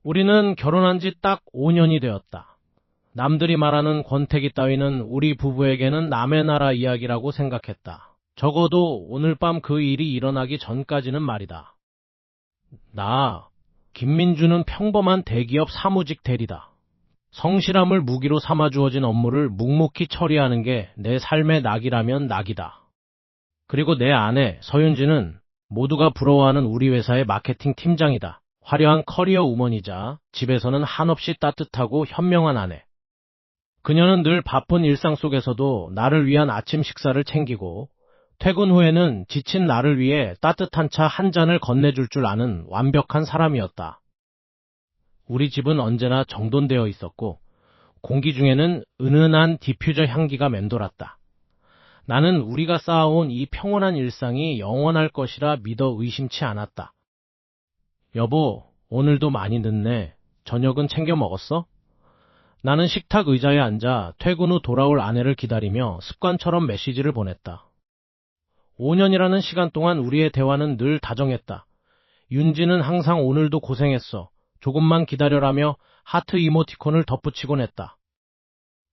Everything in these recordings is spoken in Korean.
우리는 결혼한 지 딱 5년이 되었다. 남들이 말하는 권태기 따위는 우리 부부에게는 남의 나라 이야기라고 생각했다. 적어도 오늘 밤 그 일이 일어나기 전까지는 말이다. 김민주는 평범한 대기업 사무직 대리다. 성실함을 무기로 삼아 주어진 업무를 묵묵히 처리하는 게 내 삶의 낙이라면 낙이다. 그리고 내 아내 서윤지는 모두가 부러워하는 우리 회사의 마케팅 팀장이다. 화려한 커리어 우먼이자 집에서는 한없이 따뜻하고 현명한 아내. 그녀는 늘 바쁜 일상 속에서도 나를 위한 아침 식사를 챙기고 퇴근 후에는 지친 나를 위해 따뜻한 차 한 잔을 건네줄 줄 아는 완벽한 사람이었다. 우리 집은 언제나 정돈되어 있었고 공기 중에는 은은한 디퓨저 향기가 맴돌았다. 나는 우리가 쌓아온 이 평온한 일상이 영원할 것이라 믿어 의심치 않았다. 여보, 오늘도 많이 늦네. 저녁은 챙겨 먹었어? 나는 식탁 의자에 앉아 퇴근 후 돌아올 아내를 기다리며 습관처럼 메시지를 보냈다. 5년이라는 시간 동안 우리의 대화는 늘 다정했다. 윤지는 항상 오늘도 고생했어. 조금만 기다려라며 하트 이모티콘을 덧붙이곤 했다.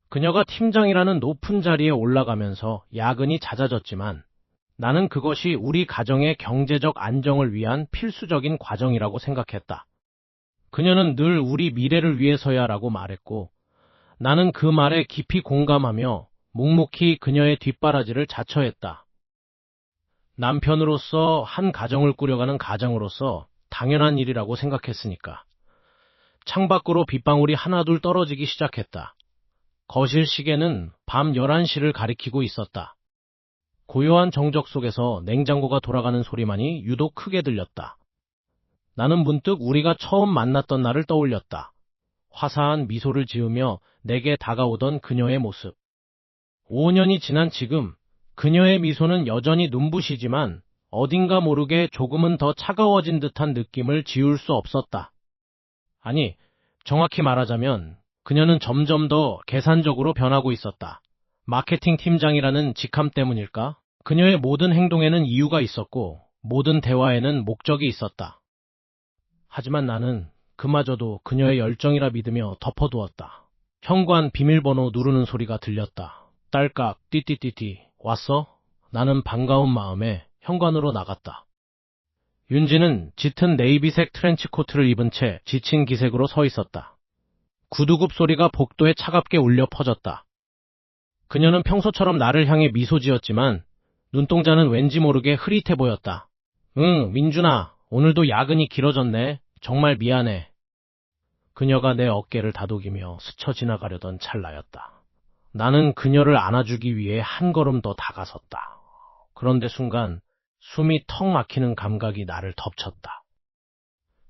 그녀가 팀장이라는 높은 자리에 올라가면서 야근이 잦아졌지만 나는 그것이 우리 가정의 경제적 안정을 위한 필수적인 과정이라고 생각했다. 그녀는 늘 우리 미래를 위해서야라고 말했고 나는 그 말에 깊이 공감하며 묵묵히 그녀의 뒷바라지를 자처했다. 남편으로서 한 가정을 꾸려가는 가장으로서 당연한 일이라고 생각했으니까. 창밖으로 빗방울이 하나둘 떨어지기 시작했다. 거실 시계는 밤 11시를 가리키고 있었다. 고요한 정적 속에서 냉장고가 돌아가는 소리만이 유독 크게 들렸다. 나는 문득 우리가 처음 만났던 날을 떠올렸다. 화사한 미소를 지으며 내게 다가오던 그녀의 모습. 5년이 지난 지금 그녀의 미소는 여전히 눈부시지만 어딘가 모르게 조금은 더 차가워진 듯한 느낌을 지울 수 없었다. 아니, 정확히 말하자면 그녀는 점점 더 계산적으로 변하고 있었다. 마케팅 팀장이라는 직함 때문일까? 그녀의 모든 행동에는 이유가 있었고 모든 대화에는 목적이 있었다. 하지만 나는 그마저도 그녀의 열정이라 믿으며 덮어두었다. 현관 비밀번호 누르는 소리가 들렸다. 딸깍 띠띠띠띠. 왔어? 나는 반가운 마음에 현관으로 나갔다. 윤지는 짙은 네이비색 트렌치코트를 입은 채 지친 기색으로 서 있었다. 구두굽 소리가 복도에 차갑게 울려 퍼졌다. 그녀는 평소처럼 나를 향해 미소 지었지만 눈동자는 왠지 모르게 흐릿해 보였다. 응, 민준아, 오늘도 야근이 길어졌네. 정말 미안해. 그녀가 내 어깨를 다독이며 스쳐 지나가려던 찰나였다. 나는 그녀를 안아주기 위해 한 걸음 더 다가섰다. 그런데 순간 숨이 턱 막히는 감각이 나를 덮쳤다.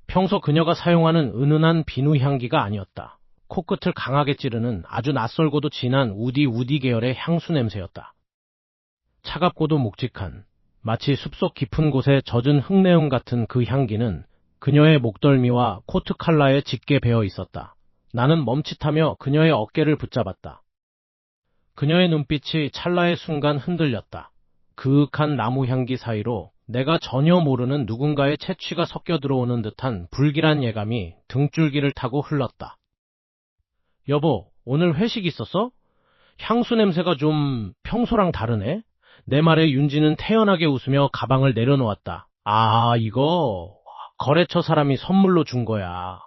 평소 그녀가 사용하는 은은한 비누 향기가 아니었다. 코끝을 강하게 찌르는 아주 낯설고도 진한 우디 계열의 향수 냄새였다. 차갑고도 묵직한, 마치 숲속 깊은 곳에 젖은 흙내음 같은 그 향기는 그녀의 목덜미와 코트 칼라에 짙게 배어 있었다. 나는 멈칫하며 그녀의 어깨를 붙잡았다. 그녀의 눈빛이 찰나의 순간 흔들렸다. 그윽한 나무 향기 사이로 내가 전혀 모르는 누군가의 채취가 섞여 들어오는 듯한 불길한 예감이 등줄기를 타고 흘렀다. 여보, 오늘 회식 있었어? 향수 냄새가 좀 평소랑 다르네? 내 말에 윤지는 태연하게 웃으며 가방을 내려놓았다. 아, 이거 거래처 사람이 선물로 준 거야.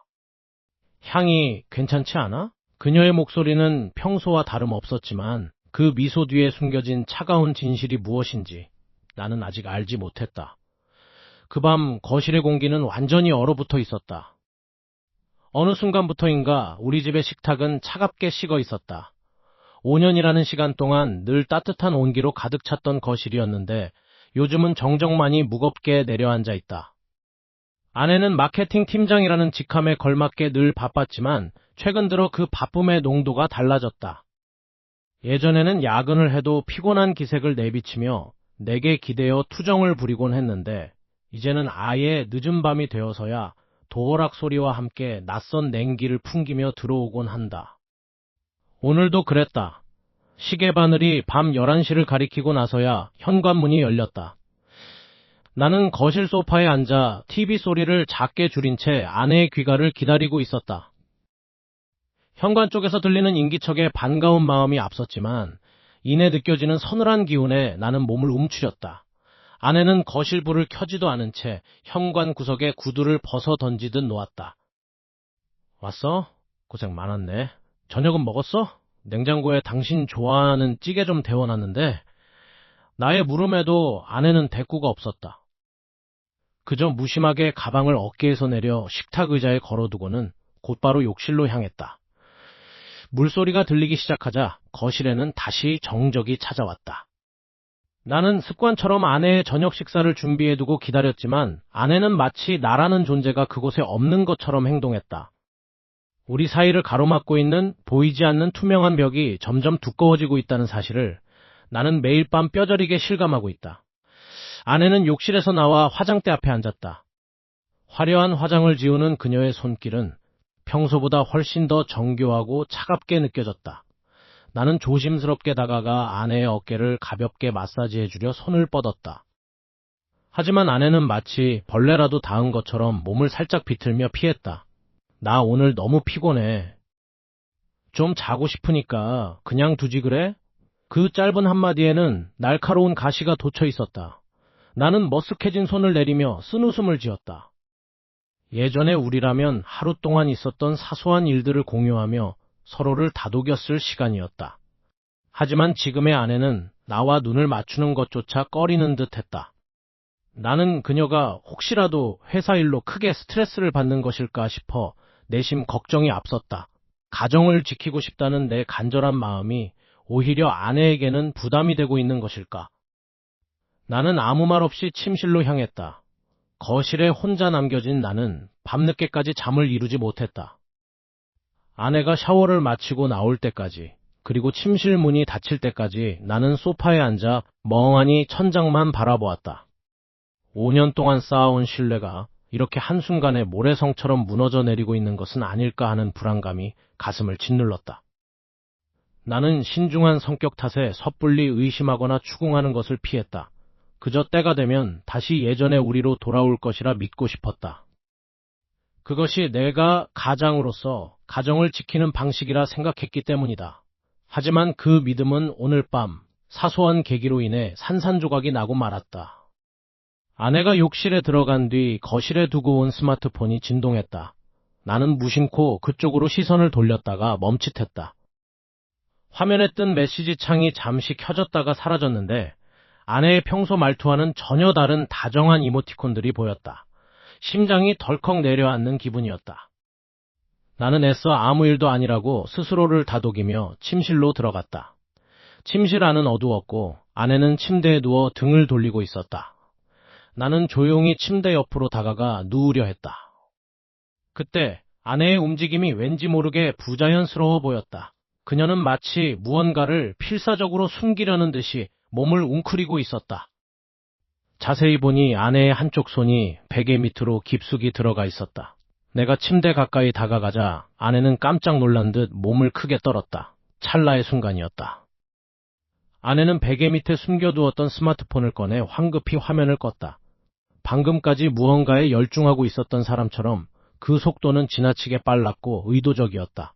향이 괜찮지 않아? 그녀의 목소리는 평소와 다름없었지만 그 미소 뒤에 숨겨진 차가운 진실이 무엇인지 나는 아직 알지 못했다. 그 밤 거실의 공기는 완전히 얼어붙어 있었다. 어느 순간부터인가 우리 집의 식탁은 차갑게 식어 있었다. 5년이라는 시간 동안 늘 따뜻한 온기로 가득 찼던 거실이었는데 요즘은 정적만이 무겁게 내려앉아 있다. 아내는 마케팅 팀장이라는 직함에 걸맞게 늘 바빴지만 최근 들어 그 바쁨의 농도가 달라졌다. 예전에는 야근을 해도 피곤한 기색을 내비치며 내게 기대어 투정을 부리곤 했는데 이제는 아예 늦은 밤이 되어서야 도어락 소리와 함께 낯선 냉기를 풍기며 들어오곤 한다. 오늘도 그랬다. 시계 바늘이 밤 11시를 가리키고 나서야 현관문이 열렸다. 나는 거실 소파에 앉아 TV 소리를 작게 줄인 채 아내의 귀가를 기다리고 있었다. 현관 쪽에서 들리는 인기척에 반가운 마음이 앞섰지만 이내 느껴지는 서늘한 기운에 나는 몸을 움츠렸다. 아내는 거실 불을 켜지도 않은 채 현관 구석에 구두를 벗어 던지듯 놓았다. 왔어? 고생 많았네. 저녁은 먹었어? 냉장고에 당신 좋아하는 찌개 좀 데워놨는데. 나의 물음에도 아내는 대꾸가 없었다. 그저 무심하게 가방을 어깨에서 내려 식탁 의자에 걸어두고는 곧바로 욕실로 향했다. 물소리가 들리기 시작하자 거실에는 다시 정적이 찾아왔다. 나는 습관처럼 아내의 저녁 식사를 준비해두고 기다렸지만 아내는 마치 나라는 존재가 그곳에 없는 것처럼 행동했다. 우리 사이를 가로막고 있는 보이지 않는 투명한 벽이 점점 두꺼워지고 있다는 사실을 나는 매일 밤 뼈저리게 실감하고 있다. 아내는 욕실에서 나와 화장대 앞에 앉았다. 화려한 화장을 지우는 그녀의 손길은 평소보다 훨씬 더 정교하고 차갑게 느껴졌다. 나는 조심스럽게 다가가 아내의 어깨를 가볍게 마사지해주려 손을 뻗었다. 하지만 아내는 마치 벌레라도 닿은 것처럼 몸을 살짝 비틀며 피했다. 나 오늘 너무 피곤해. 좀 자고 싶으니까 그냥 두지 그래? 그 짧은 한마디에는 날카로운 가시가 돋쳐 있었다. 나는 머쓱해진 손을 내리며 쓴웃음을 지었다. 예전에 우리라면 하루 동안 있었던 사소한 일들을 공유하며 서로를 다독였을 시간이었다. 하지만 지금의 아내는 나와 눈을 맞추는 것조차 꺼리는 듯 했다. 나는 그녀가 혹시라도 회사 일로 크게 스트레스를 받는 것일까 싶어 내심 걱정이 앞섰다. 가정을 지키고 싶다는 내 간절한 마음이 오히려 아내에게는 부담이 되고 있는 것일까? 나는 아무 말 없이 침실로 향했다. 거실에 혼자 남겨진 나는 밤늦게까지 잠을 이루지 못했다. 아내가 샤워를 마치고 나올 때까지, 그리고 침실 문이 닫힐 때까지 나는 소파에 앉아 멍하니 천장만 바라보았다. 5년 동안 쌓아온 신뢰가 이렇게 한순간에 모래성처럼 무너져 내리고 있는 것은 아닐까 하는 불안감이 가슴을 짓눌렀다. 나는 신중한 성격 탓에 섣불리 의심하거나 추궁하는 것을 피했다. 그저 때가 되면 다시 예전의 우리로 돌아올 것이라 믿고 싶었다. 그것이 내가 가장으로서 가정을 지키는 방식이라 생각했기 때문이다. 하지만 그 믿음은 오늘 밤 사소한 계기로 인해 산산조각이 나고 말았다. 아내가 욕실에 들어간 뒤 거실에 두고 온 스마트폰이 진동했다. 나는 무심코 그쪽으로 시선을 돌렸다가 멈칫했다. 화면에 뜬 메시지 창이 잠시 켜졌다가 사라졌는데 아내의 평소 말투와는 전혀 다른 다정한 이모티콘들이 보였다. 심장이 덜컥 내려앉는 기분이었다. 나는 애써 아무 일도 아니라고 스스로를 다독이며 침실로 들어갔다. 침실 안은 어두웠고 아내는 침대에 누워 등을 돌리고 있었다. 나는 조용히 침대 옆으로 다가가 누우려 했다. 그때 아내의 움직임이 왠지 모르게 부자연스러워 보였다. 그녀는 마치 무언가를 필사적으로 숨기려는 듯이 몸을 웅크리고 있었다. 자세히 보니 아내의 한쪽 손이 베개 밑으로 깊숙이 들어가 있었다. 내가 침대 가까이 다가가자 아내는 깜짝 놀란 듯 몸을 크게 떨었다. 찰나의 순간이었다. 아내는 베개 밑에 숨겨두었던 스마트폰을 꺼내 황급히 화면을 껐다. 방금까지 무언가에 열중하고 있었던 사람처럼 그 속도는 지나치게 빨랐고 의도적이었다.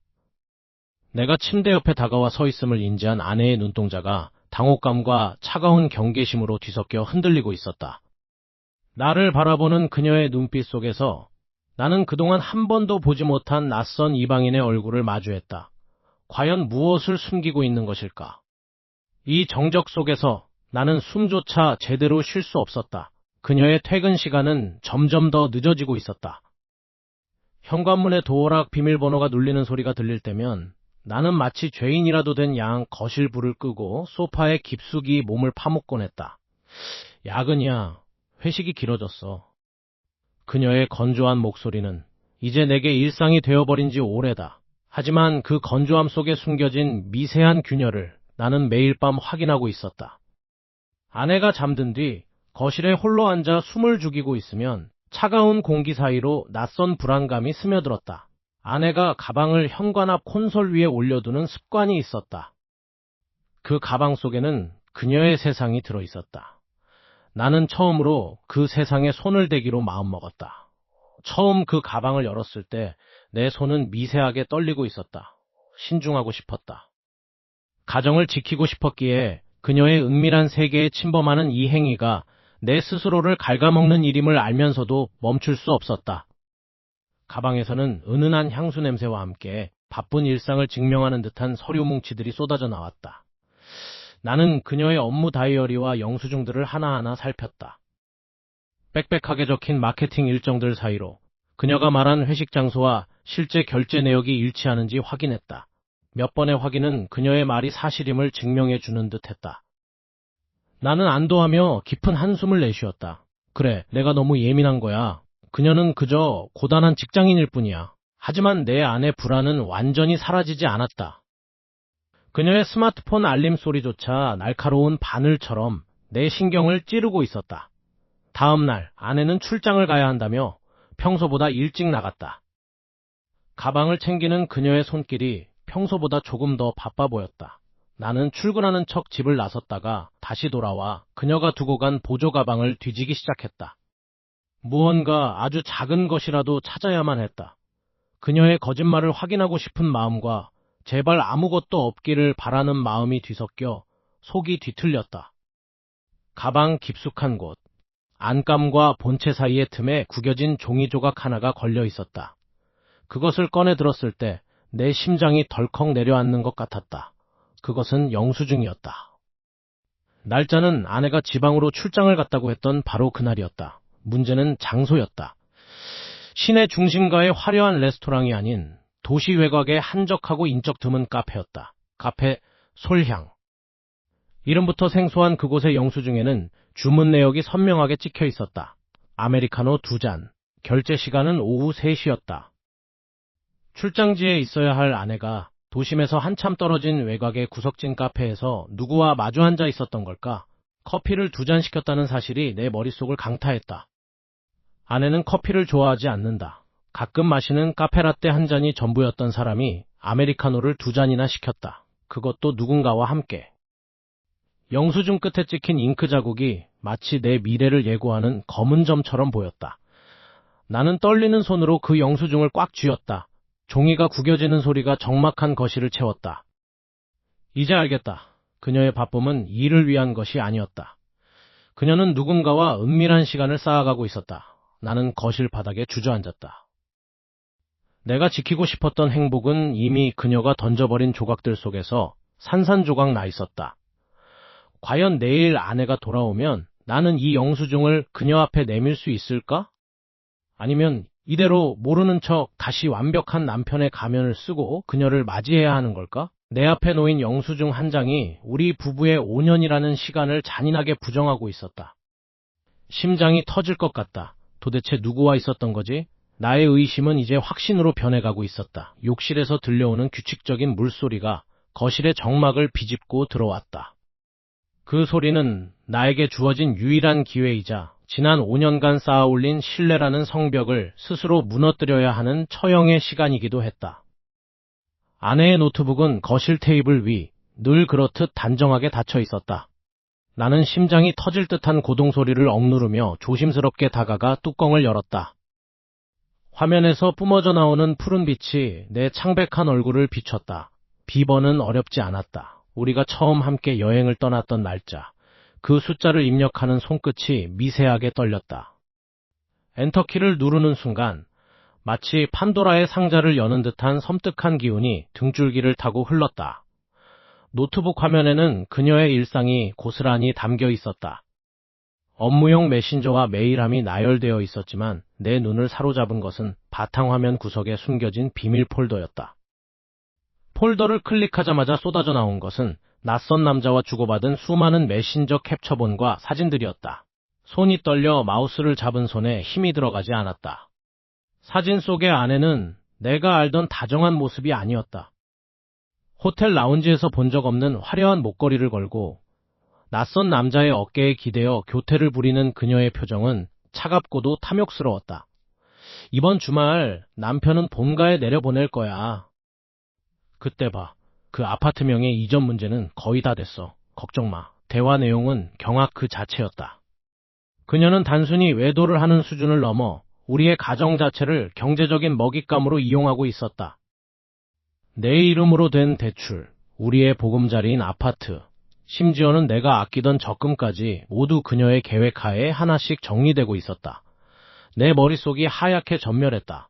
내가 침대 옆에 다가와 서 있음을 인지한 아내의 눈동자가 당혹감과 차가운 경계심으로 뒤섞여 흔들리고 있었다. 나를 바라보는 그녀의 눈빛 속에서 나는 그동안 한 번도 보지 못한 낯선 이방인의 얼굴을 마주했다. 과연 무엇을 숨기고 있는 것일까? 이 정적 속에서 나는 숨조차 제대로 쉴 수 없었다. 그녀의 퇴근 시간은 점점 더 늦어지고 있었다. 현관문에 도어락 비밀번호가 눌리는 소리가 들릴 때면 나는 마치 죄인이라도 된 양 거실 불을 끄고 소파에 깊숙이 몸을 파묻곤 했다. 야근이야. 회식이 길어졌어. 그녀의 건조한 목소리는 이제 내게 일상이 되어버린 지 오래다. 하지만 그 건조함 속에 숨겨진 미세한 균열을 나는 매일 밤 확인하고 있었다. 아내가 잠든 뒤 거실에 홀로 앉아 숨을 죽이고 있으면 차가운 공기 사이로 낯선 불안감이 스며들었다. 아내가 가방을 현관 앞 콘솔 위에 올려두는 습관이 있었다. 그 가방 속에는 그녀의 세상이 들어있었다. 나는 처음으로 그 세상에 손을 대기로 마음먹었다. 처음 그 가방을 열었을 때 내 손은 미세하게 떨리고 있었다. 신중하고 싶었다. 가정을 지키고 싶었기에 그녀의 은밀한 세계에 침범하는 이 행위가 내 스스로를 갉아먹는 일임을 알면서도 멈출 수 없었다. 가방에서는 은은한 향수 냄새와 함께 바쁜 일상을 증명하는 듯한 서류 뭉치들이 쏟아져 나왔다. 나는 그녀의 업무 다이어리와 영수증들을 하나하나 살폈다. 빽빽하게 적힌 마케팅 일정들 사이로 그녀가 말한 회식 장소와 실제 결제 내역이 일치하는지 확인했다. 몇 번의 확인은 그녀의 말이 사실임을 증명해 주는 듯했다. 나는 안도하며 깊은 한숨을 내쉬었다. 그래, 내가 너무 예민한 거야. 그녀는 그저 고단한 직장인일 뿐이야. 하지만 내 안의 불안은 완전히 사라지지 않았다. 그녀의 스마트폰 알림 소리조차 날카로운 바늘처럼 내 신경을 찌르고 있었다. 다음 날 아내는 출장을 가야 한다며 평소보다 일찍 나갔다. 가방을 챙기는 그녀의 손길이 평소보다 조금 더 바빠 보였다. 나는 출근하는 척 집을 나섰다가 다시 돌아와 그녀가 두고 간 보조 가방을 뒤지기 시작했다. 무언가 아주 작은 것이라도 찾아야만 했다. 그녀의 거짓말을 확인하고 싶은 마음과 제발 아무것도 없기를 바라는 마음이 뒤섞여 속이 뒤틀렸다. 가방 깊숙한 곳, 안감과 본체 사이의 틈에 구겨진 종이 조각 하나가 걸려 있었다. 그것을 꺼내 들었을 때 내 심장이 덜컥 내려앉는 것 같았다. 그것은 영수증이었다. 날짜는 아내가 지방으로 출장을 갔다고 했던 바로 그날이었다. 문제는 장소였다. 시내 중심가의 화려한 레스토랑이 아닌 도시 외곽의 한적하고 인적 드문 카페였다. 카페 솔향. 이름부터 생소한 그곳의 영수증에는 주문 내역이 선명하게 찍혀 있었다. 아메리카노 2잔. 결제 시간은 오후 3시였다. 출장지에 있어야 할 아내가 도심에서 한참 떨어진 외곽의 구석진 카페에서 누구와 마주 앉아 있었던 걸까? 커피를 2잔 시켰다는 사실이 내 머릿속을 강타했다. 아내는 커피를 좋아하지 않는다. 가끔 마시는 카페라떼 한 잔이 전부였던 사람이 아메리카노를 2잔이나 시켰다. 그것도 누군가와 함께. 영수증 끝에 찍힌 잉크 자국이 마치 내 미래를 예고하는 검은 점처럼 보였다. 나는 떨리는 손으로 그 영수증을 꽉 쥐었다. 종이가 구겨지는 소리가 적막한 거실을 채웠다. 이제 알겠다. 그녀의 바쁨은 일을 위한 것이 아니었다. 그녀는 누군가와 은밀한 시간을 쌓아가고 있었다. 나는 거실 바닥에 주저앉았다. 내가 지키고 싶었던 행복은 이미 그녀가 던져버린 조각들 속에서 산산조각 나 있었다. 과연 내일 아내가 돌아오면 나는 이 영수증을 그녀 앞에 내밀 수 있을까? 아니면 이대로 모르는 척 다시 완벽한 남편의 가면을 쓰고 그녀를 맞이해야 하는 걸까? 내 앞에 놓인 영수증 한 장이 우리 부부의 5년이라는 시간을 잔인하게 부정하고 있었다. 심장이 터질 것 같다. 도대체 누구와 있었던 거지? 나의 의심은 이제 확신으로 변해가고 있었다. 욕실에서 들려오는 규칙적인 물소리가 거실의 정막을 비집고 들어왔다. 그 소리는 나에게 주어진 유일한 기회이자 지난 5년간 쌓아올린 신뢰라는 성벽을 스스로 무너뜨려야 하는 처형의 시간이기도 했다. 아내의 노트북은 거실 테이블 위 늘 그렇듯 단정하게 닫혀 있었다. 나는 심장이 터질 듯한 고동소리를 억누르며 조심스럽게 다가가 뚜껑을 열었다. 화면에서 뿜어져 나오는 푸른 빛이 내 창백한 얼굴을 비췄다. 비번은 어렵지 않았다. 우리가 처음 함께 여행을 떠났던 날짜. 그 숫자를 입력하는 손끝이 미세하게 떨렸다. 엔터키를 누르는 순간 마치 판도라의 상자를 여는 듯한 섬뜩한 기운이 등줄기를 타고 흘렀다. 노트북 화면에는 그녀의 일상이 고스란히 담겨 있었다. 업무용 메신저와 메일함이 나열되어 있었지만 내 눈을 사로잡은 것은 바탕화면 구석에 숨겨진 비밀 폴더였다. 폴더를 클릭하자마자 쏟아져 나온 것은 낯선 남자와 주고받은 수많은 메신저 캡처본과 사진들이었다. 손이 떨려 마우스를 잡은 손에 힘이 들어가지 않았다. 사진 속의 아내는 내가 알던 다정한 모습이 아니었다. 호텔 라운지에서 본 적 없는 화려한 목걸이를 걸고 낯선 남자의 어깨에 기대어 교태를 부리는 그녀의 표정은 차갑고도 탐욕스러웠다. 이번 주말 남편은 본가에 내려보낼 거야. 그때 봐. 그 아파트명의 이전 문제는 거의 다 됐어. 걱정 마. 대화 내용은 경악 그 자체였다. 그녀는 단순히 외도를 하는 수준을 넘어 우리의 가정 자체를 경제적인 먹잇감으로 이용하고 있었다. 내 이름으로 된 대출, 우리의 보금자리인 아파트, 심지어는 내가 아끼던 적금까지 모두 그녀의 계획하에 하나씩 정리되고 있었다. 내 머릿속이 하얗게 전멸했다.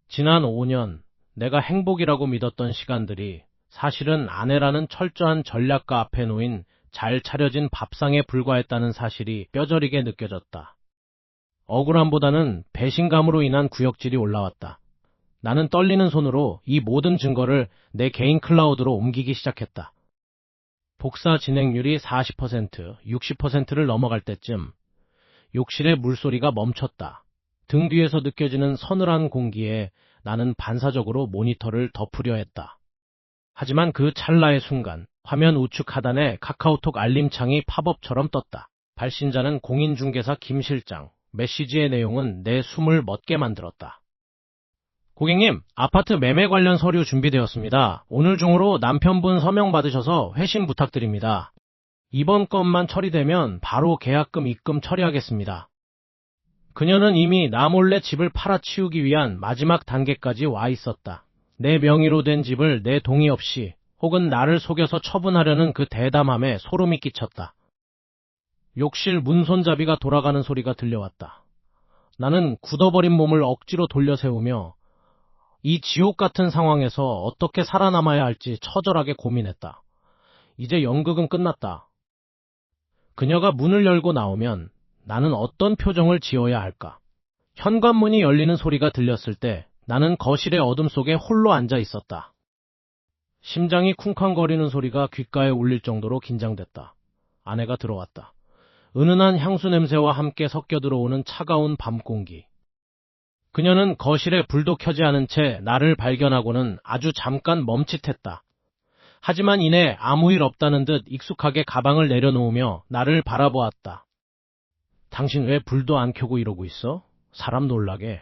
지난 5년, 내가 행복이라고 믿었던 시간들이 사실은 아내라는 철저한 전략가 앞에 놓인 잘 차려진 밥상에 불과했다는 사실이 뼈저리게 느껴졌다. 억울함보다는 배신감으로 인한 구역질이 올라왔다. 나는 떨리는 손으로 이 모든 증거를 내 개인 클라우드로 옮기기 시작했다. 복사 진행률이 40%, 60%를 넘어갈 때쯤 욕실의 물소리가 멈췄다. 등 뒤에서 느껴지는 서늘한 공기에 나는 반사적으로 모니터를 덮으려 했다. 하지만 그 찰나의 순간 화면 우측 하단에 카카오톡 알림창이 팝업처럼 떴다. 발신자는 공인중개사 김 실장. 메시지의 내용은 내 숨을 멎게 만들었다. 고객님, 아파트 매매 관련 서류 준비되었습니다. 오늘 중으로 남편분 서명 받으셔서 회신 부탁드립니다. 이번 건만 처리되면 바로 계약금 입금 처리하겠습니다. 그녀는 이미 나 몰래 집을 팔아치우기 위한 마지막 단계까지 와 있었다. 내 명의로 된 집을 내 동의 없이 혹은 나를 속여서 처분하려는 그 대담함에 소름이 끼쳤다. 욕실 문 손잡이가 돌아가는 소리가 들려왔다. 나는 굳어버린 몸을 억지로 돌려 세우며 이 지옥 같은 상황에서 어떻게 살아남아야 할지 처절하게 고민했다. 이제 연극은 끝났다. 그녀가 문을 열고 나오면 나는 어떤 표정을 지어야 할까? 현관문이 열리는 소리가 들렸을 때 나는 거실의 어둠 속에 홀로 앉아 있었다. 심장이 쿵쾅거리는 소리가 귓가에 울릴 정도로 긴장됐다. 아내가 들어왔다. 은은한 향수 냄새와 함께 섞여 들어오는 차가운 밤 공기. 그녀는 거실에 불도 켜지 않은 채 나를 발견하고는 아주 잠깐 멈칫했다. 하지만 이내 아무 일 없다는 듯 익숙하게 가방을 내려놓으며 나를 바라보았다. 당신 왜 불도 안 켜고 이러고 있어? 사람 놀라게.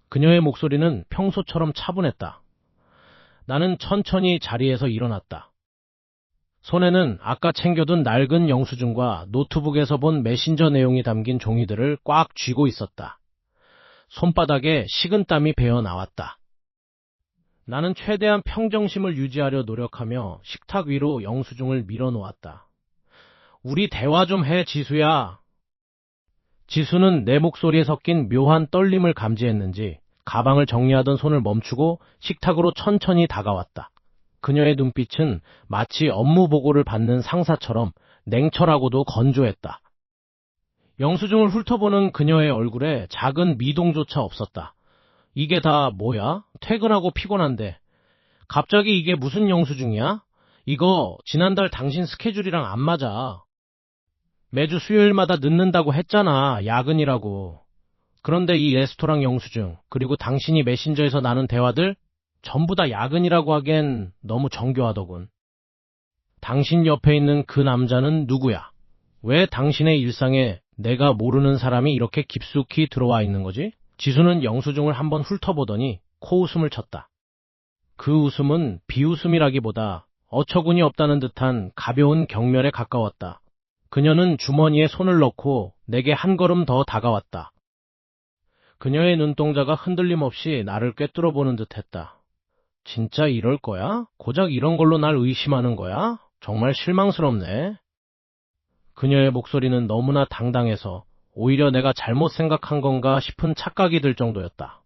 그녀의 목소리는 평소처럼 차분했다. 나는 천천히 자리에서 일어났다. 손에는 아까 챙겨둔 낡은 영수증과 노트북에서 본 메신저 내용이 담긴 종이들을 꽉 쥐고 있었다. 손바닥에 식은땀이 배어 나왔다. 나는 최대한 평정심을 유지하려 노력하며 식탁 위로 영수증을 밀어놓았다. 우리 대화 좀 해, 지수야. 지수는 내 목소리에 섞인 묘한 떨림을 감지했는지 가방을 정리하던 손을 멈추고 식탁으로 천천히 다가왔다. 그녀의 눈빛은 마치 업무 보고를 받는 상사처럼 냉철하고도 건조했다. 영수증을 훑어보는 그녀의 얼굴에 작은 미동조차 없었다. 이게 다 뭐야? 퇴근하고 피곤한데. 갑자기 이게 무슨 영수증이야? 이거 지난달 당신 스케줄이랑 안 맞아. 매주 수요일마다 늦는다고 했잖아. 야근이라고. 그런데 이 레스토랑 영수증, 그리고 당신이 메신저에서 나눈 대화들 전부 다 야근이라고 하기엔 너무 정교하더군. 당신 옆에 있는 그 남자는 누구야? 왜 당신의 일상에 내가 모르는 사람이 이렇게 깊숙이 들어와 있는 거지? 지수는 영수증을 한번 훑어보더니 코웃음을 쳤다. 그 웃음은 비웃음이라기보다 어처구니 없다는 듯한 가벼운 경멸에 가까웠다. 그녀는 주머니에 손을 넣고 내게 한 걸음 더 다가왔다. 그녀의 눈동자가 흔들림 없이 나를 꿰뚫어 보는 듯했다. 진짜 이럴 거야? 고작 이런 걸로 날 의심하는 거야? 정말 실망스럽네. 그녀의 목소리는 너무나 당당해서 오히려 내가 잘못 생각한 건가 싶은 착각이 들 정도였다.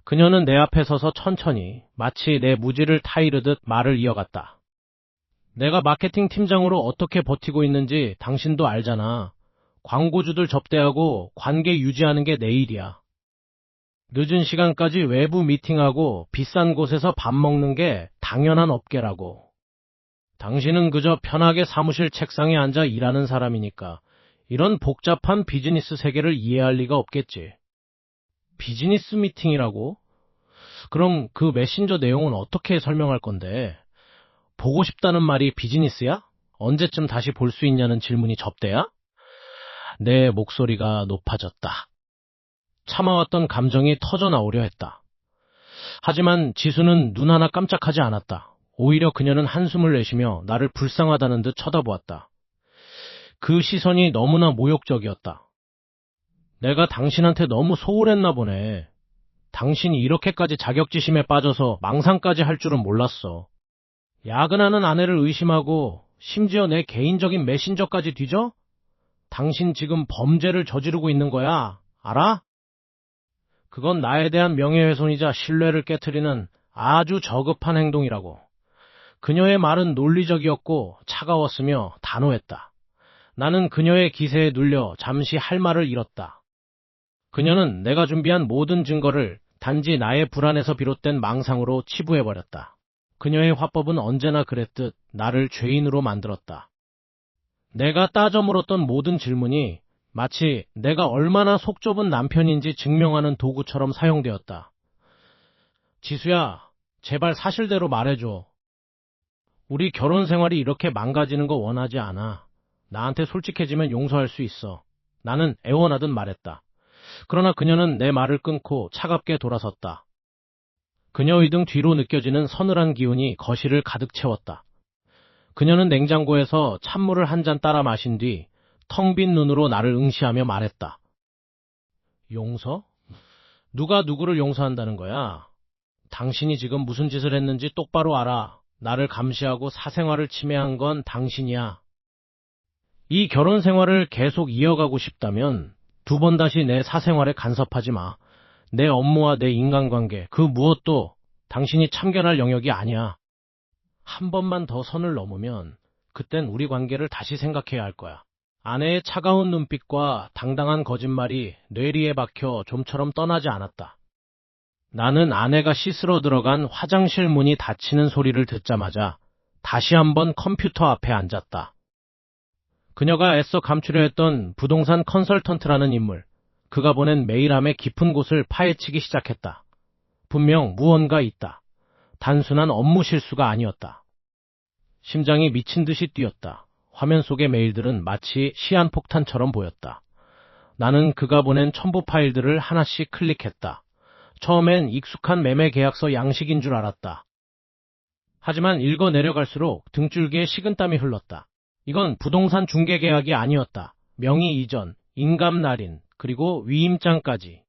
그녀는 내 앞에 서서 천천히 마치 내 무지를 타이르듯 말을 이어갔다. 내가 마케팅 팀장으로 어떻게 버티고 있는지 당신도 알잖아. 광고주들 접대하고 관계 유지하는 게 내 일이야. 늦은 시간까지 외부 미팅하고 비싼 곳에서 밥 먹는 게 당연한 업계라고. 당신은 그저 편하게 사무실 책상에 앉아 일하는 사람이니까 이런 복잡한 비즈니스 세계를 이해할 리가 없겠지. 비즈니스 미팅이라고? 그럼 그 메신저 내용은 어떻게 설명할 건데? 보고 싶다는 말이 비즈니스야? 언제쯤 다시 볼 수 있냐는 질문이 접대야? 내 목소리가 높아졌다. 참아왔던 감정이 터져나오려 했다. 하지만 지수는 눈 하나 깜짝하지 않았다. 오히려 그녀는 한숨을 내쉬며 나를 불쌍하다는 듯 쳐다보았다. 그 시선이 너무나 모욕적이었다. 내가 당신한테 너무 소홀했나 보네. 당신이 이렇게까지 자격지심에 빠져서 망상까지 할 줄은 몰랐어. 야근하는 아내를 의심하고 심지어 내 개인적인 메신저까지 뒤져? 당신 지금 범죄를 저지르고 있는 거야. 알아? 그건 나에 대한 명예훼손이자 신뢰를 깨트리는 아주 저급한 행동이라고. 그녀의 말은 논리적이었고 차가웠으며 단호했다. 나는 그녀의 기세에 눌려 잠시 할 말을 잃었다. 그녀는 내가 준비한 모든 증거를 단지 나의 불안에서 비롯된 망상으로 치부해버렸다. 그녀의 화법은 언제나 그랬듯 나를 죄인으로 만들었다. 내가 따져 물었던 모든 질문이 마치 내가 얼마나 속 좁은 남편인지 증명하는 도구처럼 사용되었다. 지수야, 제발 사실대로 말해줘. 우리 결혼 생활이 이렇게 망가지는 거 원하지 않아. 나한테 솔직해지면 용서할 수 있어. 나는 애원하듯 말했다. 그러나 그녀는 내 말을 끊고 차갑게 돌아섰다. 그녀의 등 뒤로 느껴지는 서늘한 기운이 거실을 가득 채웠다. 그녀는 냉장고에서 찬물을 한 잔 따라 마신 뒤 텅 빈 눈으로 나를 응시하며 말했다. 용서? 누가 누구를 용서한다는 거야? 당신이 지금 무슨 짓을 했는지 똑바로 알아. 나를 감시하고 사생활을 침해한 건 당신이야. 이 결혼 생활을 계속 이어가고 싶다면 두 번 다시 내 사생활에 간섭하지 마. 내 업무와 내 인간관계, 그 무엇도 당신이 참견할 영역이 아니야. 한 번만 더 선을 넘으면 그땐 우리 관계를 다시 생각해야 할 거야. 아내의 차가운 눈빛과 당당한 거짓말이 뇌리에 박혀 좀처럼 떠나지 않았다. 나는 아내가 씻으러 들어간 화장실 문이 닫히는 소리를 듣자마자 다시 한번 컴퓨터 앞에 앉았다. 그녀가 애써 감추려 했던 부동산 컨설턴트라는 인물, 그가 보낸 메일함의 깊은 곳을 파헤치기 시작했다. 분명 무언가 있다. 단순한 업무 실수가 아니었다. 심장이 미친 듯이 뛰었다. 화면 속의 메일들은 마치 시한폭탄처럼 보였다. 나는 그가 보낸 첨부 파일들을 하나씩 클릭했다. 처음엔 익숙한 매매 계약서 양식인 줄 알았다. 하지만 읽어 내려갈수록 등줄기에 식은땀이 흘렀다. 이건 부동산 중개 계약이 아니었다. 명의 이전, 인감 날인, 그리고 위임장까지.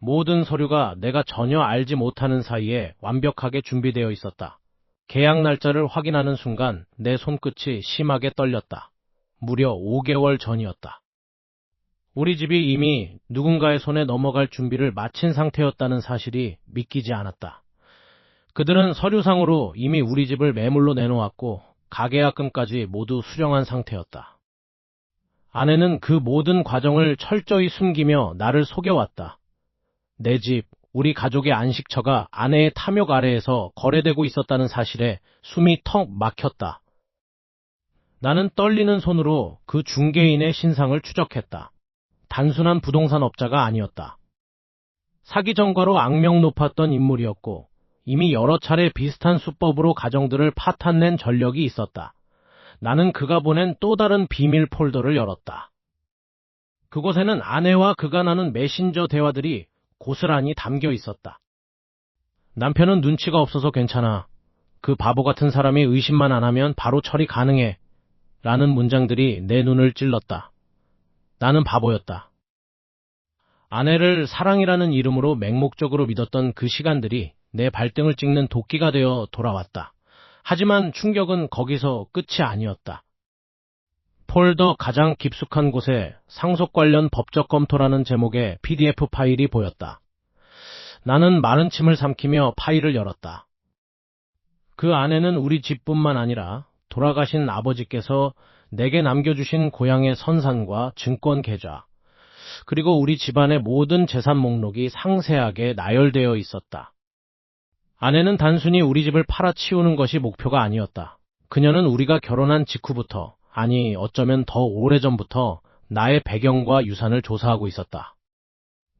모든 서류가 내가 전혀 알지 못하는 사이에 완벽하게 준비되어 있었다. 계약 날짜를 확인하는 순간 내 손끝이 심하게 떨렸다. 무려 5개월 전이었다. 우리 집이 이미 누군가의 손에 넘어갈 준비를 마친 상태였다는 사실이 믿기지 않았다. 그들은 서류상으로 이미 우리 집을 매물로 내놓았고 가계약금까지 모두 수령한 상태였다. 아내는 그 모든 과정을 철저히 숨기며 나를 속여왔다. 내 집, 우리 가족의 안식처가 아내의 탐욕 아래에서 거래되고 있었다는 사실에 숨이 턱 막혔다. 나는 떨리는 손으로 그 중개인의 신상을 추적했다. 단순한 부동산 업자가 아니었다. 사기 전과로 악명 높았던 인물이었고 이미 여러 차례 비슷한 수법으로 가정들을 파탄낸 전력이 있었다. 나는 그가 보낸 또 다른 비밀 폴더를 열었다. 그곳에는 아내와 그가 나눈 메신저 대화들이 고스란히 담겨 있었다. 남편은 눈치가 없어서 괜찮아. 그 바보 같은 사람이 의심만 안 하면 바로 처리 가능해. 라는 문장들이 내 눈을 찔렀다. 나는 바보였다. 아내를 사랑이라는 이름으로 맹목적으로 믿었던 그 시간들이 내 발등을 찍는 도끼가 되어 돌아왔다. 하지만 충격은 거기서 끝이 아니었다. 폴더 가장 깊숙한 곳에 상속 관련 법적 검토라는 제목의 PDF 파일이 보였다. 나는 마른 침을 삼키며 파일을 열었다. 그 안에는 우리 집뿐만 아니라 돌아가신 아버지께서 내게 남겨주신 고향의 선산과 증권 계좌, 그리고 우리 집안의 모든 재산 목록이 상세하게 나열되어 있었다. 아내는 단순히 우리 집을 팔아치우는 것이 목표가 아니었다. 그녀는 우리가 결혼한 직후부터, 아니 어쩌면 더 오래전부터 나의 배경과 유산을 조사하고 있었다.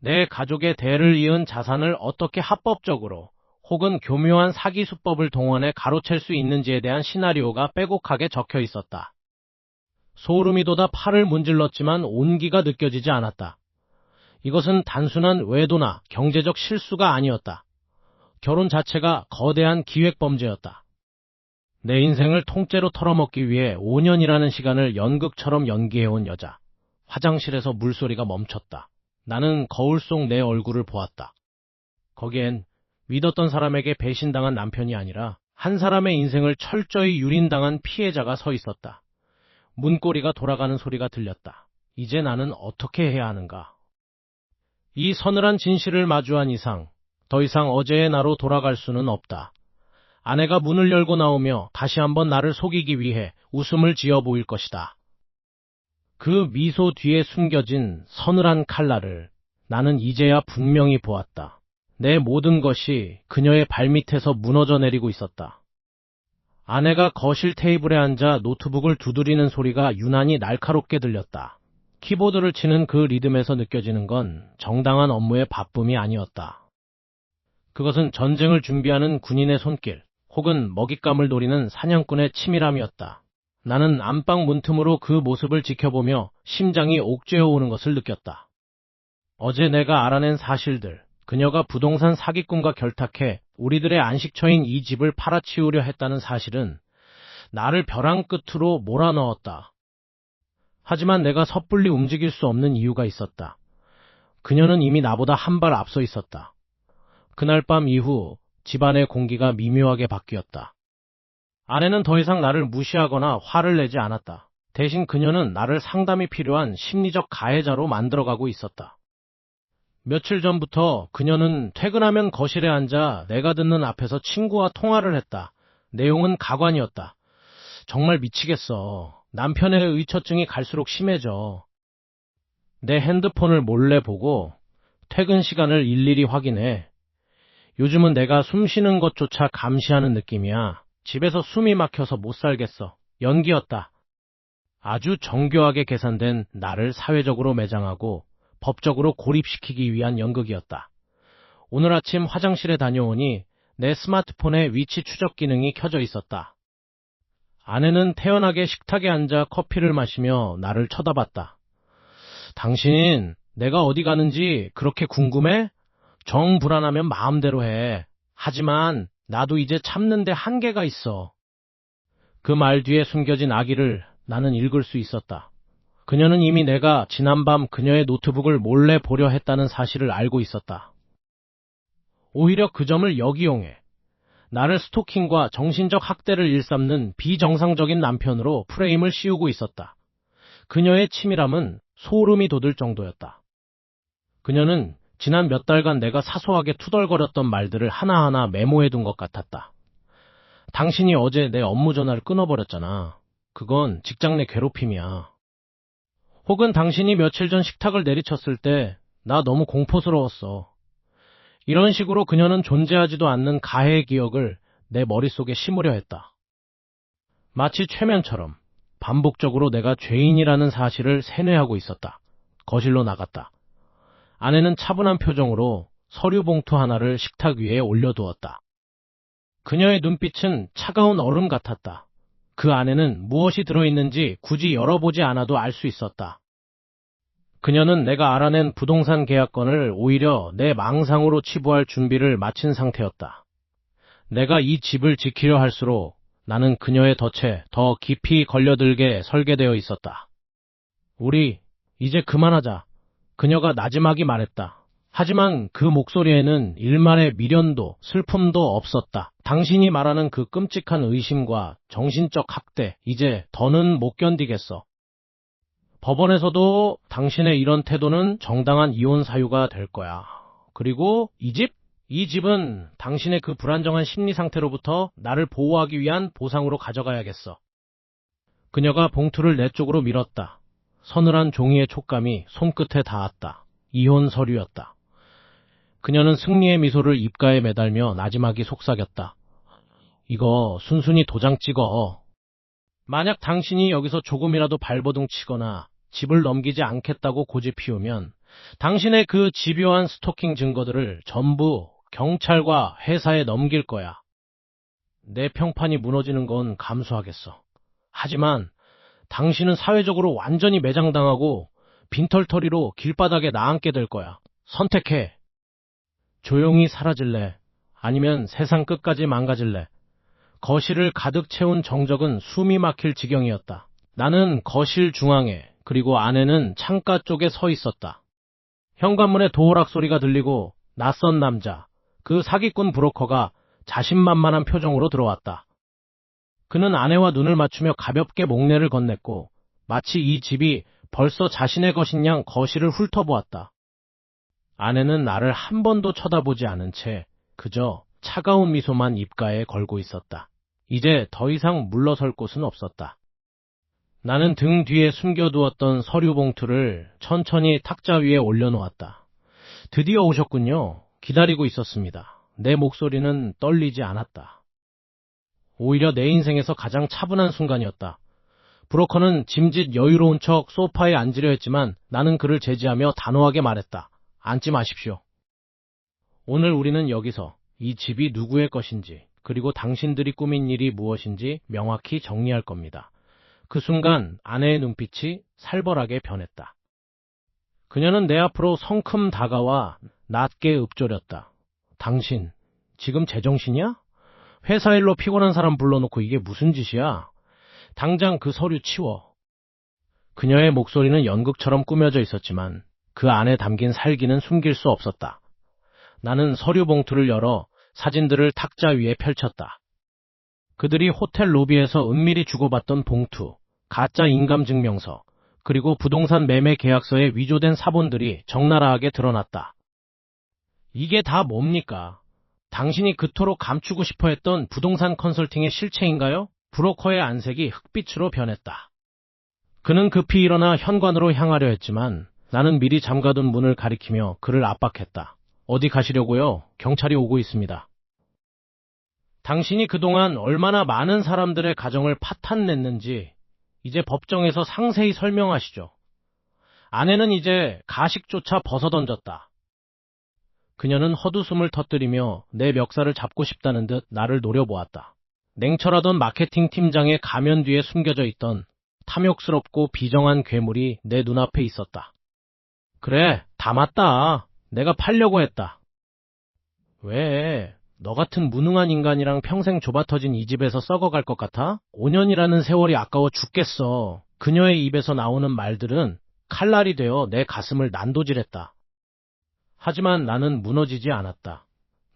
내 가족의 대를 이은 자산을 어떻게 합법적으로 혹은 교묘한 사기 수법을 동원해 가로챌 수 있는지에 대한 시나리오가 빼곡하게 적혀 있었다. 소름이 돋아 팔을 문질렀지만 온기가 느껴지지 않았다. 이것은 단순한 외도나 경제적 실수가 아니었다. 결혼 자체가 거대한 기획범죄였다. 내 인생을 통째로 털어먹기 위해 5년이라는 시간을 연극처럼 연기해온 여자. 화장실에서 물소리가 멈췄다. 나는 거울 속 내 얼굴을 보았다. 거기엔 믿었던 사람에게 배신당한 남편이 아니라 한 사람의 인생을 철저히 유린당한 피해자가 서 있었다. 문고리가 돌아가는 소리가 들렸다. 이제 나는 어떻게 해야 하는가? 이 서늘한 진실을 마주한 이상, 더 이상 어제의 나로 돌아갈 수는 없다. 아내가 문을 열고 나오며 다시 한번 나를 속이기 위해 웃음을 지어 보일 것이다. 그 미소 뒤에 숨겨진 서늘한 칼날을 나는 이제야 분명히 보았다. 내 모든 것이 그녀의 발밑에서 무너져 내리고 있었다. 아내가 거실 테이블에 앉아 노트북을 두드리는 소리가 유난히 날카롭게 들렸다. 키보드를 치는 그 리듬에서 느껴지는 건 정당한 업무의 바쁨이 아니었다. 그것은 전쟁을 준비하는 군인의 손길, 혹은 먹잇감을 노리는 사냥꾼의 치밀함이었다. 나는 안방 문틈으로 그 모습을 지켜보며 심장이 옥죄어 오는 것을 느꼈다. 어제 내가 알아낸 사실들, 그녀가 부동산 사기꾼과 결탁해 우리들의 안식처인 이 집을 팔아치우려 했다는 사실은 나를 벼랑 끝으로 몰아넣었다. 하지만 내가 섣불리 움직일 수 없는 이유가 있었다. 그녀는 이미 나보다 한 발 앞서 있었다. 그날 밤 이후 집안의 공기가 미묘하게 바뀌었다. 아내는 더 이상 나를 무시하거나 화를 내지 않았다. 대신 그녀는 나를 상담이 필요한 심리적 가해자로 만들어가고 있었다. 며칠 전부터 그녀는 퇴근하면 거실에 앉아 내가 듣는 앞에서 친구와 통화를 했다. 내용은 가관이었다. 정말 미치겠어. 남편의 의처증이 갈수록 심해져. 내 핸드폰을 몰래 보고 퇴근 시간을 일일이 확인해. 요즘은 내가 숨 쉬는 것조차 감시하는 느낌이야. 집에서 숨이 막혀서 못 살겠어. 연기였다. 아주 정교하게 계산된 나를 사회적으로 매장하고 법적으로 고립시키기 위한 연극이었다. 오늘 아침 화장실에 다녀오니 내 스마트폰에 위치 추적 기능이 켜져 있었다. 아내는 태연하게 식탁에 앉아 커피를 마시며 나를 쳐다봤다. 당신 내가 어디 가는지 그렇게 궁금해? 정 불안하면 마음대로 해. 하지만 나도 이제 참는데 한계가 있어. 그 말 뒤에 숨겨진 악의를 나는 읽을 수 있었다. 그녀는 이미 내가 지난밤 그녀의 노트북을 몰래 보려 했다는 사실을 알고 있었다. 오히려 그 점을 역이용해 나를 스토킹과 정신적 학대를 일삼는 비정상적인 남편으로 프레임을 씌우고 있었다. 그녀의 치밀함은 소름이 돋을 정도였다. 그녀는 지난 몇 달간 내가 사소하게 투덜거렸던 말들을 하나하나 메모해둔 것 같았다. 당신이 어제 내 업무 전화를 끊어버렸잖아. 그건 직장 내 괴롭힘이야. 혹은 당신이 며칠 전 식탁을 내리쳤을 때 나 너무 공포스러웠어. 이런 식으로 그녀는 존재하지도 않는 가해의 기억을 내 머릿속에 심으려 했다. 마치 최면처럼 반복적으로 내가 죄인이라는 사실을 세뇌하고 있었다. 거실로 나갔다. 아내는 차분한 표정으로 서류 봉투 하나를 식탁 위에 올려두었다. 그녀의 눈빛은 차가운 얼음 같았다. 그 안에는 무엇이 들어있는지 굳이 열어보지 않아도 알 수 있었다. 그녀는 내가 알아낸 부동산 계약건을 오히려 내 망상으로 치부할 준비를 마친 상태였다. 내가 이 집을 지키려 할수록 나는 그녀의 덫에 더 깊이 걸려들게 설계되어 있었다. 우리 이제 그만하자. 그녀가 나지막이 말했다. 하지만 그 목소리에는 일말의 미련도 슬픔도 없었다. 당신이 말하는 그 끔찍한 의심과 정신적 학대, 이제 더는 못 견디겠어. 법원에서도 당신의 이런 태도는 정당한 이혼 사유가 될 거야. 그리고 이 집은 당신의 그 불안정한 심리 상태로부터 나를 보호하기 위한 보상으로 가져가야겠어. 그녀가 봉투를 내 쪽으로 밀었다. 서늘한 종이의 촉감이 손끝에 닿았다. 이혼 서류였다. 그녀는 승리의 미소를 입가에 매달며 나지막이 속삭였다. 이거 순순히 도장 찍어. 만약 당신이 여기서 조금이라도 발버둥 치거나 집을 넘기지 않겠다고 고집 피우면 당신의 그 집요한 스토킹 증거들을 전부 경찰과 회사에 넘길 거야. 내 평판이 무너지는 건 감수하겠어. 하지만 당신은 사회적으로 완전히 매장당하고 빈털터리로 길바닥에 나앉게 될 거야. 선택해. 조용히 사라질래? 아니면 세상 끝까지 망가질래? 거실을 가득 채운 정적은 숨이 막힐 지경이었다. 나는 거실 중앙에, 그리고 아내는 창가 쪽에 서 있었다. 현관문에 도어락 소리가 들리고 낯선 남자, 그 사기꾼 브로커가 자신만만한 표정으로 들어왔다. 그는 아내와 눈을 맞추며 가볍게 목례를 건넸고 마치 이 집이 벌써 자신의 것인 양 거실을 훑어보았다. 아내는 나를 한 번도 쳐다보지 않은 채 그저 차가운 미소만 입가에 걸고 있었다. 이제 더 이상 물러설 곳은 없었다. 나는 등 뒤에 숨겨두었던 서류 봉투를 천천히 탁자 위에 올려놓았다. 드디어 오셨군요. 기다리고 있었습니다. 내 목소리는 떨리지 않았다. 오히려 내 인생에서 가장 차분한 순간이었다. 브로커는 짐짓 여유로운 척 소파에 앉으려 했지만 나는 그를 제지하며 단호하게 말했다. 앉지 마십시오. 오늘 우리는 여기서 이 집이 누구의 것인지 그리고 당신들이 꾸민 일이 무엇인지 명확히 정리할 겁니다. 그 순간 아내의 눈빛이 살벌하게 변했다. 그녀는 내 앞으로 성큼 다가와 낮게 읊조렸다. 당신, 지금 제정신이야? 회사 일로 피곤한 사람 불러놓고 이게 무슨 짓이야? 당장 그 서류 치워. 그녀의 목소리는 연극처럼 꾸며져 있었지만 그 안에 담긴 살기는 숨길 수 없었다. 나는 서류 봉투를 열어 사진들을 탁자 위에 펼쳤다. 그들이 호텔 로비에서 은밀히 주고받던 봉투, 가짜 인감증명서, 그리고 부동산 매매 계약서에 위조된 사본들이 적나라하게 드러났다. 이게 다 뭡니까? 당신이 그토록 감추고 싶어 했던 부동산 컨설팅의 실체인가요? 브로커의 안색이 흑빛으로 변했다. 그는 급히 일어나 현관으로 향하려 했지만 나는 미리 잠가둔 문을 가리키며 그를 압박했다. 어디 가시려고요? 경찰이 오고 있습니다. 당신이 그동안 얼마나 많은 사람들의 가정을 파탄냈는지 이제 법정에서 상세히 설명하시죠. 아내는 이제 가식조차 벗어던졌다. 그녀는 헛웃음을 터뜨리며 내 멱살을 잡고 싶다는 듯 나를 노려보았다. 냉철하던 마케팅 팀장의 가면 뒤에 숨겨져 있던 탐욕스럽고 비정한 괴물이 내 눈앞에 있었다. 그래, 다 맞다. 내가 팔려고 했다. 왜? 너 같은 무능한 인간이랑 평생 좁아터진 이 집에서 썩어갈 것 같아? 5년이라는 세월이 아까워 죽겠어. 그녀의 입에서 나오는 말들은 칼날이 되어 내 가슴을 난도질했다. 하지만 나는 무너지지 않았다.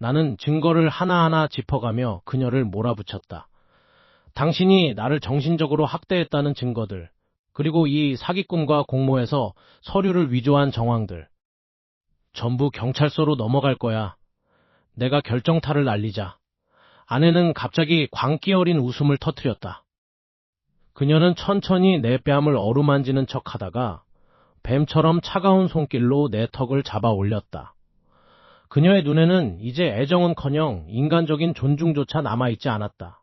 나는 증거를 하나하나 짚어가며 그녀를 몰아붙였다. 당신이 나를 정신적으로 학대했다는 증거들, 그리고 이 사기꾼과 공모해서 서류를 위조한 정황들, 전부 경찰서로 넘어갈 거야. 내가 결정타를 날리자. 아내는 갑자기 광기 어린 웃음을 터뜨렸다. 그녀는 천천히 내 뺨을 어루만지는 척하다가 뱀처럼 차가운 손길로 내 턱을 잡아 올렸다. 그녀의 눈에는 이제 애정은커녕 인간적인 존중조차 남아있지 않았다.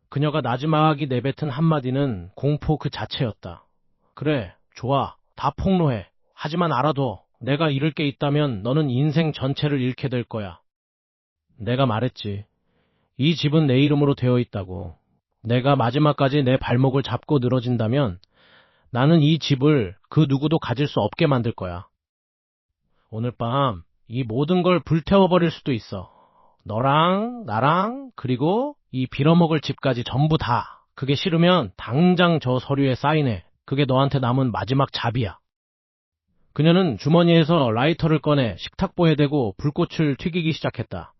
그녀가 나지막이 내뱉은 한마디는 공포 그 자체였다. 그래, 좋아. 다 폭로해. 하지만 알아둬. 내가 잃을 게 있다면 너는 인생 전체를 잃게 될 거야. 내가 말했지. 이 집은 내 이름으로 되어 있다고. 내가 마지막까지 내 발목을 잡고 늘어진다면 나는 이 집을 그 누구도 가질 수 없게 만들 거야. 오늘 밤 이 모든 걸 불태워버릴 수도 있어. 너랑 나랑 그리고 이 빌어먹을 집까지 전부 다. 그게 싫으면 당장 저 서류에 사인해. 그게 너한테 남은 마지막 잡이야. 그녀는 주머니에서 라이터를 꺼내 식탁보에 대고 불꽃을 튀기기 시작했다.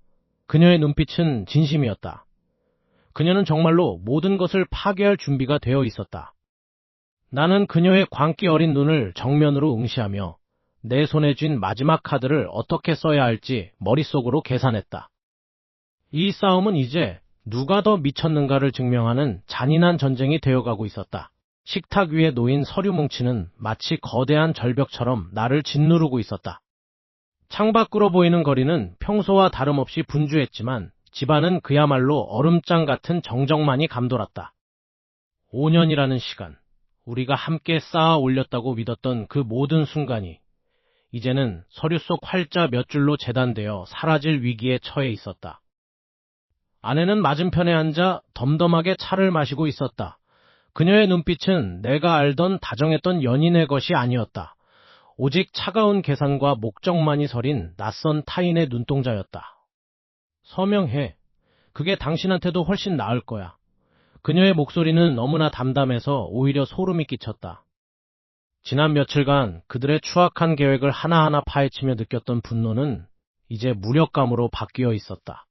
그녀의 눈빛은 진심이었다. 그녀는 정말로 모든 것을 파괴할 준비가 되어 있었다. 나는 그녀의 광기 어린 눈을 정면으로 응시하며 내 손에 쥔 마지막 카드를 어떻게 써야 할지 머릿속으로 계산했다. 이 싸움은 이제 누가 더 미쳤는가를 증명하는 잔인한 전쟁이 되어가고 있었다. 식탁 위에 놓인 서류 뭉치는 마치 거대한 절벽처럼 나를 짓누르고 있었다. 창밖으로 보이는 거리는 평소와 다름없이 분주했지만 집안은 그야말로 얼음장 같은 정적만이 감돌았다. 5년이라는 시간, 우리가 함께 쌓아 올렸다고 믿었던 그 모든 순간이 이제는 서류 속 활자 몇 줄로 재단되어 사라질 위기에 처해 있었다. 아내는 맞은편에 앉아 덤덤하게 차를 마시고 있었다. 그녀의 눈빛은 내가 알던 다정했던 연인의 것이 아니었다. 오직 차가운 계산과 목적만이 서린 낯선 타인의 눈동자였다. 서명해. 그게 당신한테도 훨씬 나을 거야. 그녀의 목소리는 너무나 담담해서 오히려 소름이 끼쳤다. 지난 며칠간 그들의 추악한 계획을 하나하나 파헤치며 느꼈던 분노는 이제 무력감으로 바뀌어 있었다.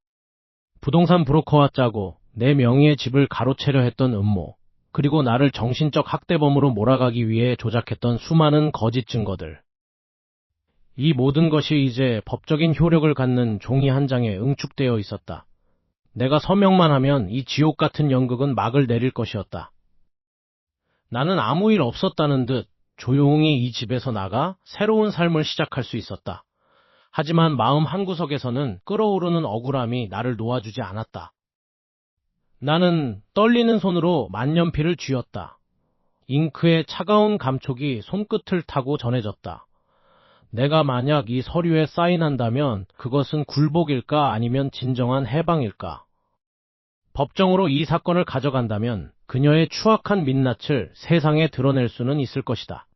부동산 브로커와 짜고 내 명의의 집을 가로채려 했던 음모, 그리고 나를 정신적 학대범으로 몰아가기 위해 조작했던 수많은 거짓 증거들. 이 모든 것이 이제 법적인 효력을 갖는 종이 한 장에 응축되어 있었다. 내가 서명만 하면 이 지옥 같은 연극은 막을 내릴 것이었다. 나는 아무 일 없었다는 듯 조용히 이 집에서 나가 새로운 삶을 시작할 수 있었다. 하지만 마음 한구석에서는 끓어오르는 억울함이 나를 놓아주지 않았다. 나는 떨리는 손으로 만년필을 쥐었다. 잉크의 차가운 감촉이 손끝을 타고 전해졌다. 내가 만약 이 서류에 사인한다면 그것은 굴복일까 아니면 진정한 해방일까? 법정으로 이 사건을 가져간다면 그녀의 추악한 민낯을 세상에 드러낼 수는 있을 것이다.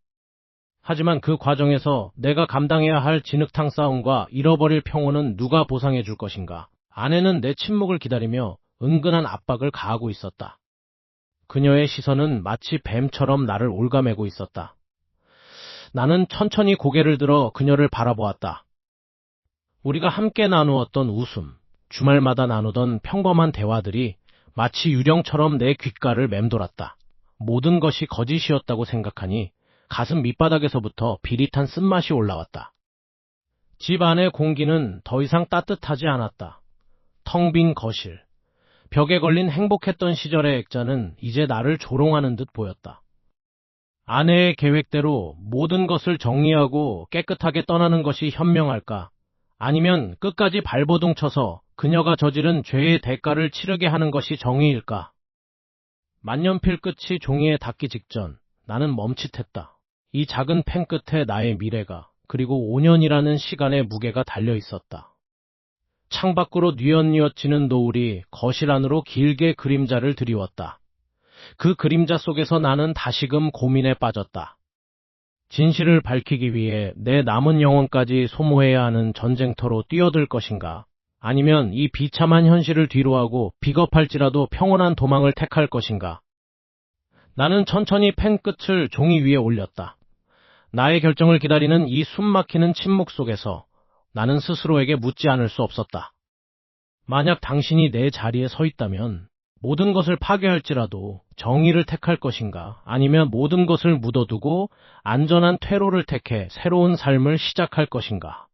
하지만 그 과정에서 내가 감당해야 할 진흙탕 싸움과 잃어버릴 평온은 누가 보상해 줄 것인가? 아내는 내 침묵을 기다리며 은근한 압박을 가하고 있었다. 그녀의 시선은 마치 뱀처럼 나를 올가매고 있었다. 나는 천천히 고개를 들어 그녀를 바라보았다. 우리가 함께 나누었던 웃음, 주말마다 나누던 평범한 대화들이 마치 유령처럼 내 귓가를 맴돌았다. 모든 것이 거짓이었다고 생각하니 가슴 밑바닥에서부터 비릿한 쓴맛이 올라왔다. 집 안의 공기는 더 이상 따뜻하지 않았다. 텅 빈 거실, 벽에 걸린 행복했던 시절의 액자는 이제 나를 조롱하는 듯 보였다. 아내의 계획대로 모든 것을 정리하고 깨끗하게 떠나는 것이 현명할까? 아니면 끝까지 발버둥 쳐서 그녀가 저지른 죄의 대가를 치르게 하는 것이 정의일까? 만년필 끝이 종이에 닿기 직전 나는 멈칫했다. 이 작은 펜 끝에 나의 미래가, 그리고 5년이라는 시간의 무게가 달려 있었다. 창밖으로 뉘엿뉘엿지는 노을이 거실 안으로 길게 그림자를 드리웠다. 그 그림자 속에서 나는 다시금 고민에 빠졌다. 진실을 밝히기 위해 내 남은 영혼까지 소모해야 하는 전쟁터로 뛰어들 것인가? 아니면 이 비참한 현실을 뒤로하고 비겁할지라도 평온한 도망을 택할 것인가? 나는 천천히 펜 끝을 종이 위에 올렸다. 나의 결정을 기다리는 이 숨막히는 침묵 속에서 나는 스스로에게 묻지 않을 수 없었다. 만약 당신이 내 자리에 서 있다면 모든 것을 파괴할지라도 정의를 택할 것인가? 아니면 모든 것을 묻어두고 안전한 퇴로를 택해 새로운 삶을 시작할 것인가?